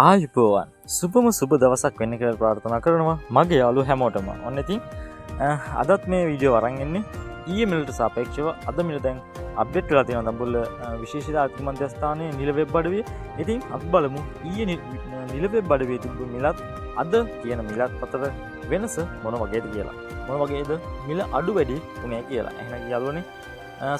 ආයුබෝවන් සුබම සුබ දවසක් වෙන්න කියලා ප්‍රාර්ථනා කරනවා මගේ යාළු හැමෝටම. ඔන්න ඉතින් අදත් මේ වීඩියෝ අරන් එන්නේ ඊයේ මිලට සාපේක්ෂව අද මිල දැන් අප්ඩේට් වෙලා තියෙනවා දඹුල්ල විශේෂිත ආර්ථික මධ්‍යස්ථානයේ නිල වෙබ් අඩවිය. ඉතින් අපි බලමු ඊයේ නිල වෙබ් අඩවියේ තිබු මිලත් අද කියන මිලත් අතර වෙනස මොන වගේද කියලා. මොන වගේද මිල අඩු වැඩි උනේ කියලා. එහෙනම් යාළුවනේ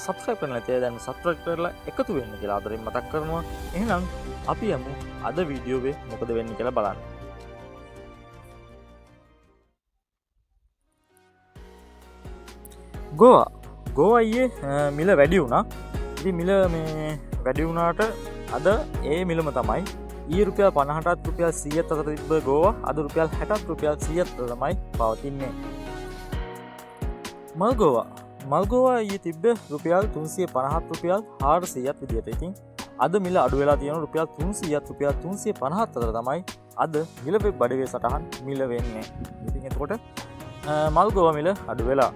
සබස්ක්‍රයිබ් කරන්න නැතේ දැන් සබස්ක්‍රයිබ් කරලා එකතු වෙන්න කියලා ආදරෙන් මතක් කරනවා. එහෙනම් අපි යමු අද වීඩියෝවේ මොකද වෙන්නේ කියලා බලන්න. ගෝවා ඊයේ මිල වැඩි වුණා. ඉතින් මිල මේ වැඩි වුණාට අද ඒ මිලම තමයි ඊයේ රුපියල් 50ටත් රුපියල් 100ත් අතර තිබ්බ ගෝවා අද රුපියල් 60ත් රුපියල් 100ත් තමයි පවතින්නේ. මල්ගෝවා ඊයේ තිබ්බ රුපියල් 350ත් රුපියල් 400ත් විදියට. ඉතින් අද මිල අඩු වෙලා තියෙන රුපියල් 300ත් රුපියල් 350ත් අතර තමයි අද නිල වෙබ් අඩවියේ සටහන් මිල වෙන්නේ. ඉතින් එතකොට මල්ගෝවා මිල අඩු වෙලා.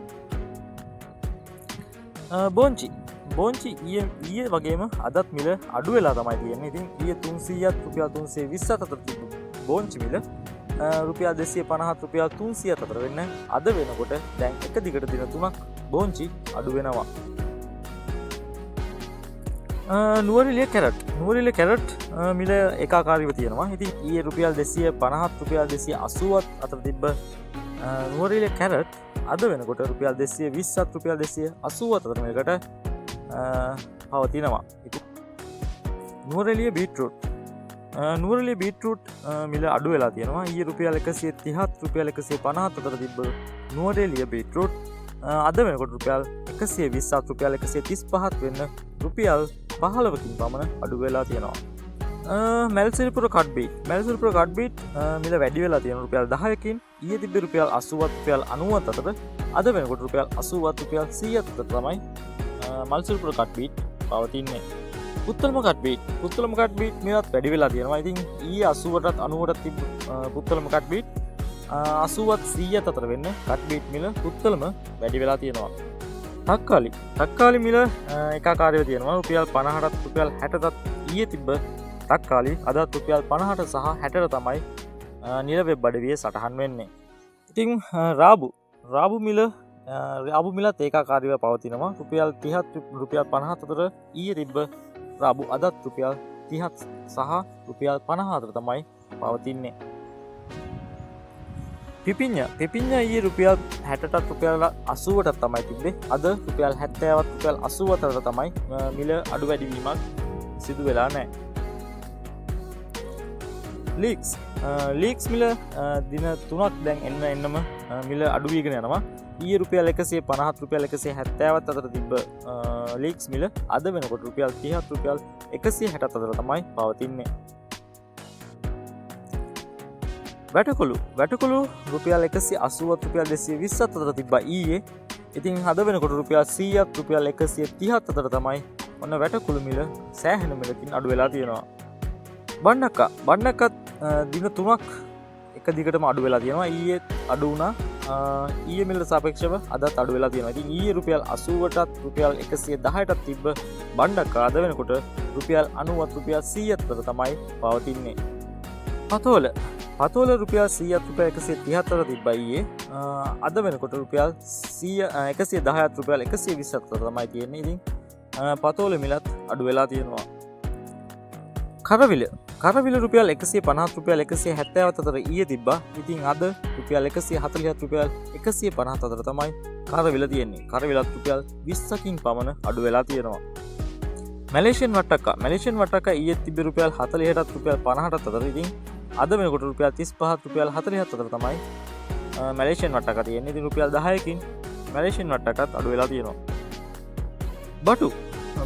බෝංචි ඊයේ වගේම අදත් මිල අඩු වෙලා තමයි තියෙන්නේ. ඉතින් ඊයේ 300ත් රුපියල් 320ත් අතර තිබ්බ බෝංචි මිල රුපියල් 250ත් රුපියල් 300ත් අතර වෙන්න අද වෙනකොට දැන් එක දිගට දින 3ක් බෝංචි අඩු වෙනවා. නුවරඑළිය කැරට් මිල ඒකාකාරීව තියෙනවා. ඉතින් ඊයේ රුපියල් 250ත් රුපියල් 280ත් අතර තිබ්බ නුවරඑළිය කැරට් අද වෙනකොට රුපියල් 220ත් රුපියල් 280ත් අතර මේකට පවතිනවා. ඉතින් නුවරඑළිය බීට්රූට් මිල අඩු වෙලා තියෙනවා. ඊයේ රුපියල් 130ත් රුපියල් 150ත් අතර තිබ්බ නුවරඑළිය බීට්රූට් අද වෙනකොට රුපියල් 120ත් රුපියල් 135ත් වෙන්න රුපියල් 15කින් පමණ අඩු වෙලා තියෙනවා. මැල්සිල්පුර කට්බීට් මිල වැඩි වෙලා තියෙන රුපියල් 10කින් ඊයේ තිබ්බ රුපියල් 80ත් රුපියල් 90ත් අතර අද වෙනකොට රුපියල් 80ත් රුපියල් 100ත් අතර තමයි මල්සිල්පුර කට්බීට් පවතින්නේ. පුත්තලම කට්බීට් මිලත් වැඩි වෙලා තියෙනවා. ඉතින් ඊයේ 80ටත් 90ටත් තිබ්බ පුත්තලම කට්බීට් 80ත් 100ත් අතර වෙන්න කට්බීට් මිල පුත්තලම වැඩි වෙලා තියෙනවා. තක්කාලි මිල ඒකාකාරීව තියෙනවා. රුපියල් 50ටත් රුපියල් 60ටත් ඊයේ තිබ්බ තක්කාලි අදත් රුපියල් 50ට සහ 60ට තමයි නිල වෙබ් අඩවියේ සටහන් වෙන්නේ. ඉතින් රාබු මිලත් ඒකාකාරීව පවතිනවා. රුපියල් 30ත් රුපියල් 50ත් අතර ඊයේ තිබ්බ රාබු අදත් රුපියල් 30ත් සහ රුපියල් 50 අතර තමයි පවතින්නේ. පිපිඤ්ඤා ඊයේ රුපියල් 60ටත් රුපියල් 80ටත් තමයි තිබ්බේ. අද රුපියල් 70ත් රුපියල් 80ට අතර තමයි මිල අඩු වැඩි වීමක් සිදු වෙලා නැහැ. ලීක්ස් මිල දින 3ක් දැන් එන්නම මිල අඩු වීගෙන යනවා. ඊයේ රුපියල් 150ත් රුපියල් 170ත් අතර තිබ්බ ලීක්ස් මිල අද වෙනකොට රුපියල් 30ත් රුපියල් 160ත් අතර තමයි පවතින්නේ. වැටකොළු රුපියල් 180ත් රුපියල් 220ත් අතර තිබ්බා ඊයේ. ඉතින් අද වෙනකොට රුපියල් 100ත් රුපියල් 130ත් අතර තමයි ඔන්න වැටකොළු මිල සෑහෙන මිලකින් අඩු වෙලා තියෙනවා. බණ්ඩක්කත් දින 3ක් එක දිගටම අඩු වෙලා තියෙනවා. ඊයේ අඩු වුණා. ඊයේ මිලට සාපේක්ෂව අදත් අඩු වෙලා තියෙනවා. ඉතින් ඊයේ රුපියල් 80ටත් රුපියල් 110ටත් තිබ්බ බණ්ඩක්ක අද වෙනකොට රුපියල් 90ත් රුපියල් 100ත් අතර තමයි පවතින්නේ. පතෝල රුපියල් 100ත් රුපියල් 130ත් අතර තිබ්බා ඊයේ. අද වෙනකොට රුපියල් 110ත් රුපියල් 120ත් අතර තමයි තියෙන්නේ. ඉතින් පතෝල මිලත් අඩු වෙලා තියෙනවා. කරවිල රුපියල් 150ත් රුපියල් 170ත් අතර ඊයේ තිබ්බා. ඉතින් අද රුපියල් 140ත් රුපියල් 150ත් අතර තමයි කරවිල තියෙන්නේ. කරවිලත් රුපියල් 20කින් පමණ අඩු වෙලා තියෙනවා. මැලේසියන් වට්ටක්ක ඊයේ තිබ්බ රුපියල් 40ටත් රුපියල් 50ටත් අතර. ඉතින් අද වෙනකොට රුපියල් 35ත් රුපියල් 40ත් අතර තමයි මැලේසියන් වට්ටක්ක තියෙන්නේ. ඉතින් රුපියල් 10කින් මැලේසියන් වට්ටක්කත් අඩු වෙලා තියෙනවා.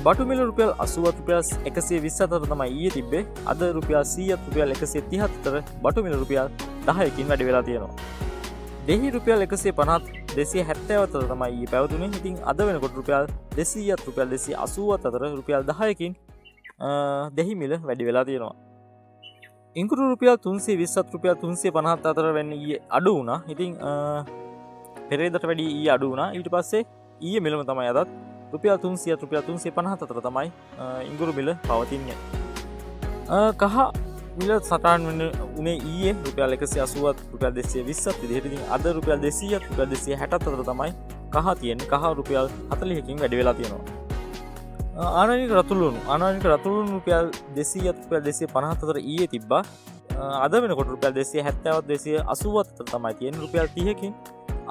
බටු මිල රුපියල් 80ත් රුපියල් 120ත් අතර තමයි ඊයේ තිබ්බේ. අද රුපියල් 100ත් රුපියල් 130ත් අතර බටු මිල රුපියල් 10කින් වැඩි වෙලා තියෙනවා. දෙහි රුපියල් 150ත් 270ත් අතර තමයි ඊයේ පැවතුනේ. ඉතින් අද වෙනකොට රුපියල් 200ත් රුපියල් 280ත් අතර රුපියල් 10කින් දෙහි මිල වැඩි වෙලා තියෙනවා. ඉංගුරු රුපියල් 320ත් රුපියල් 350ත් අතර වෙන්නේ ඊයේ අඩු වුණා. ඉතින් පෙරේදට වැඩි ඊයේ අඩු වුණා. ඊට පස්සේ ඊයේ මිලම තමයි අදත් රුපියල් 300ත් රුපියල් 350ත් අතර තමයි ඉංගුරු මිල පවතින්නේ. කහ මිල සටහන් උනේ ඊයේ රුපියල් 180ත් රුපියල් 220ත් විදිහට. ඉතින් අද රුපියල් 200ත් රුපියල් 260ත් අතර තමයි කහ තියෙන්නේ. කහ රුපියල් 40කින් වැඩි වෙලා තියෙනවා. ආනයනික රතුළුණු රුපියල් 200ත් රුපියල් 250ත් අතර ඊයේ තිබ්බා. අද වෙනකොට රුපියල් 270ත් 280ත් අතර තමයි තියෙන්නේ. රුපියල් 30කින්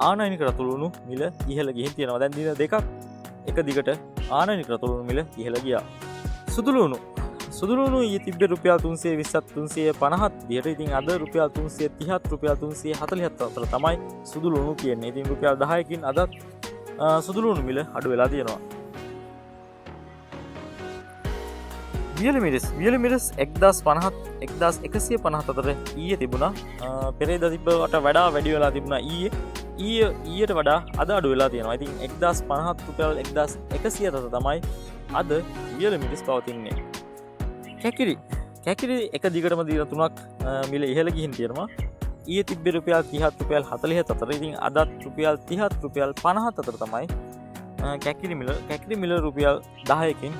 ආනයනික රතුළුණු මිල ඉහළ ගිහින් තියෙනවා. දැන් දින දෙකක් එක දිගට ආනයනික රතුළුණු මිල ඉහළ ගියා. සුදුලුණු ඊයේ තිබ්බේ රුපියල් 320ත් 350ත් විදිහට. ඉතින් අද රුපියල් 330ත් රුපියල් 340ත් අතර තමයි සුදුලුණු කියන්නේ. ඉතින් රුපියල් 10කින් අදත් සුදුලුණු මිල අඩු වෙලා තියෙනවා. වියලි මිරිස් 1050ත් 1150ත් අතර ඊයේ තිබුණා. පෙරේදා තිබ්බට වඩා වැඩි වෙලා තිබුණා ඊයට වඩා අද අඩු වෙලා තියෙනවා. ඉතින් 1050ත් රුපියල් 1100ත් අතර තමයි අද වියලි මිරිස් පවතින්නේ. කැකිරි එක දිගටම දින 3ක් මිල ඉහළ ගිහින් තියෙනවා. ඊයේ තිබ්බේ රුපියල් 30ත් රුපියල් 40ත් අතර. ඉතින් අදත් රුපියල් 30ත් රුපියල් 50ත් අතර තමයි කැකිරි මිල රුපියල් 10කින්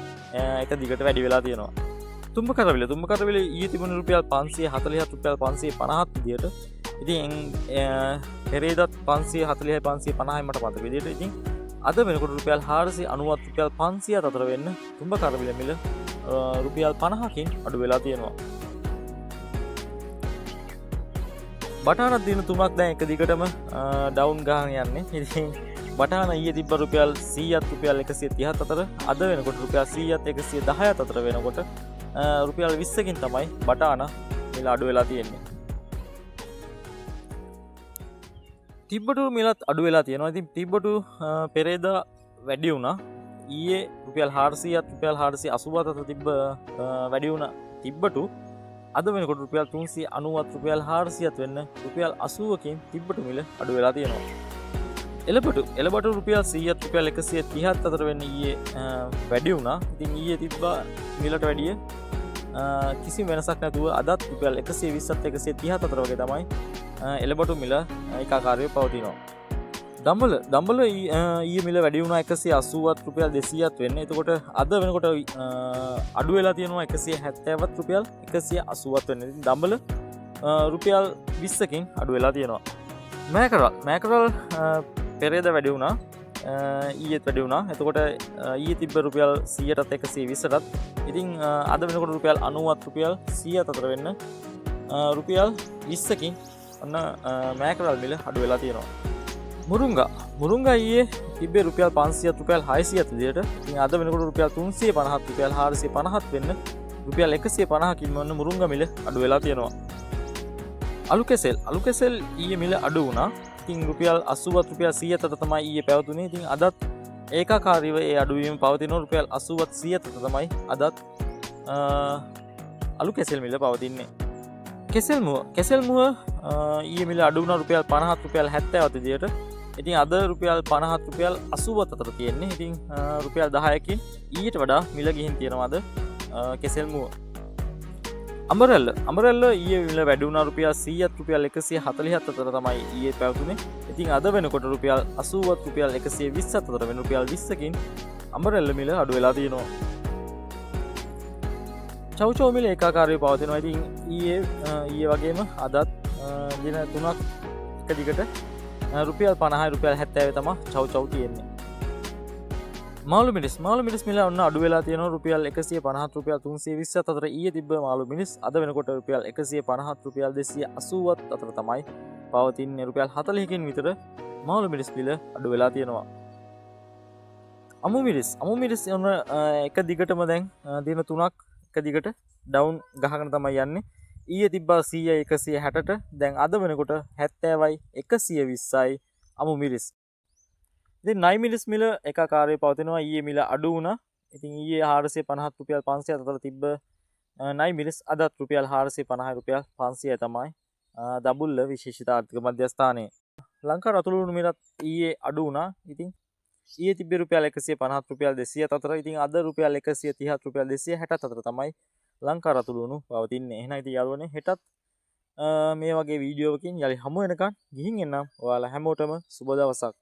එක දිගට වැඩි වෙලා තියෙනවා. තුම්බ කරවිල ඊයේ තිබුණ රුපියල් 540ත් රුපියල් 550ත් විදියට. ඉතින් පෙරේදත් 540යි 550යි මට මතක විදියට. ඉතින් අද වෙනකොට රුපියල් 490ත් රුපියල් 500ත් අතර වෙන්න තුම්බ කරවිල මිල රුපියල් 50කින් අඩු වෙලා තියෙනවා. බටානත් දින 3ක් දැන් එක දිගටම ඩවුන් ගහන යන්නේ. ඉතින් බටාන ඊයේ තිබ්බ රුපියල් 100ත් රුපියල් 130ත් අතර. අද වෙනකොට රුපියල් 100ත් 110ත් අතර වෙනකොට රුපියල් 20කින් තමයි බටාන මිල අඩු වෙලා තියෙන්නේ. තිබ්බටු මිලත් අඩු වෙලා තියෙනවා. ඉතින් තිබ්බටු පෙරේදා වැඩි වුණා. ඊයේ රුපියල් 400ත් රුපියල් 480ත් අතර තිබ්බ වැඩි වුණා තිබ්බටු. අද වෙනකොට රුපියල් 390ත් රුපියල් 400ත් වෙන්න රුපියල් 80කින් තිබ්බටු මිල අඩු වෙලා තියෙනවා. එළබටු රුපියල් 100ත් රුපියල් 130ත් අතර වෙන්න ඊයේ වැඩි වුණා. ඉතින් ඊයේ තිබ්බා මිලට වැඩිය කිසිම වෙනසක් නැතුව අදත් රුපියල් 120ත් 130ත් අතර වගේ තමයි එළබටු මිල ඒකාකාරීව පවතිනවා. දම්බල ඊයේ මිල වැඩි වුණා 180ත් රුපියල් 200ත් වෙන්න. එතකොට අද වෙනකොට අඩු වෙලා තියෙනවා 170ත් රුපියල් 180ත් වෙන්න. ඉතින් දම්බල රුපියල් 20කින් අඩු වෙලා තියෙනවා. මෑකරල් පෙරේද වැඩි වුණා. ඊයේත් වැඩි වුණා. එතකොට ඊයේ තිබ්බ රුපියල් 100ටත් 120ටත්. ඉතින් අද වෙනකොට රුපියල් 90ත් රුපියල් 100ත් අතර වෙන්න රුපියල් 20කින් ඔන්න මෑකරල් මිල අඩු වෙලා තියෙනවා. මුරුංගා ඊයේ තිබ්බේ රුපියල් 500ත් රුපියල් 600ත් විදියට. ඉතින් අද වෙනකොට රුපියල් 350ත් රුපියල් 450ත් වෙන්න රුපියල් 150කින් ඔන්න මුරුංගා මිල අඩු වෙලා තියෙනවා. අලු කෙසෙල් ඊයේ මිල අඩු වුණා. ඉතින් රුපියල් 80ත් රුපියල් 100ත් අතර තමයි ඊයේ පැවතුනේ. ඉතින් අදත් ඒකාකාරීව ඒ අඩුවීම පවතිනවා. රුපියල් 80ත් 100ත් අතර තමයි අදත් අලු කෙසෙල් මිල පවතින්නේ. කෙසෙල් මුව ඊයේ මිල අඩු වුණා රුපියල් 50ත් රුපියල් 70ත් විදියට. ඉතින් අද රුපියල් 50ත් රුපියල් 80ත් අතර තියෙන්නේ. ඉතින් රුපියල් 10කින් ඊට වඩා මිල ගිහින් තියෙනවා අද කෙසෙල් මුව. අමරෙල්ල ඊයේ මිල වැඩි වුණා රුපියල් 100ත් රුපියල් 140ත් අතර තමයි ඊයේ පැවතුනේ. ඉතින් අද වෙනකොට රුපියල් 80ත් රුපියල් 120ත් අතර වෙන රුපියල් 20කින් අමරෙල්ල මිල අඩු වෙලා තියෙනවා. චව් මිල ඒකාකාරීව පවතිනවා. ඉතින් ඊයේ වගේම අදත් දින 3ක් එක දිගට රුපියල් 50යි රුපියල් 70 තමයි චව් තියෙන්නේ. මාළු මිරිස් මිල ඔන්න අඩු වෙලා තියෙනවා. රුපියල් 150ත් රුපියල් 320ත් අතර ඊයේ තිබ්බ මාළු මිරිස් අද වෙනකොට රුපියල් 150ත් රුපියල් 280ත් අතර තමයි පවතින්නේ. රුපියල් 40කින් විතර මාළු මිරිස් මිල අඩු වෙලා තියෙනවා. අමු මිරිස් ඔන්න එක දිගටම දැන් දින 3ක් එක දිගට ඩවුන් ගහගෙන තමයි යන්නේ. ඊයේ තිබ්බා 100යි 160ට. දැන් අද වෙනකොට 70යි 120යි අමු මිරිස්. ඉතින් නයි මිරිස් මිල ඒකාකාරීව පවතිනවා. ඊයේ මිල අඩු වුණා. ඉතින් ඊයේ 450ත් රුපියල් 500ත් අතර තිබ්බ නයි මිරිස් අදත් රුපියල් 450යි රුපියල් 500යි තමයි දඹුල්ල විශේෂිත ආර්ථික මධ්‍යස්ථානයේ. ලංකා රතුළුණු මිලත් ඊයේ අඩු වුණා. ඉතින් ඊයේ තිබ්බේ රුපියල් 150ත් රුපියල් 200ත් අතර. ඉතින් අද රුපියල් 130ත් රුපියල් 260ත් අතර තමයි ලංකා රතුළුණු පවතින්නේ. එහෙනම් ඉතින් යාළුවනේ හෙටත් මේ වගේ වීඩියෝවකින් යලි හමු වෙනකන් ගිහින් එන්නම්. ඔයාලා හැමෝටම සුබ දවසක්.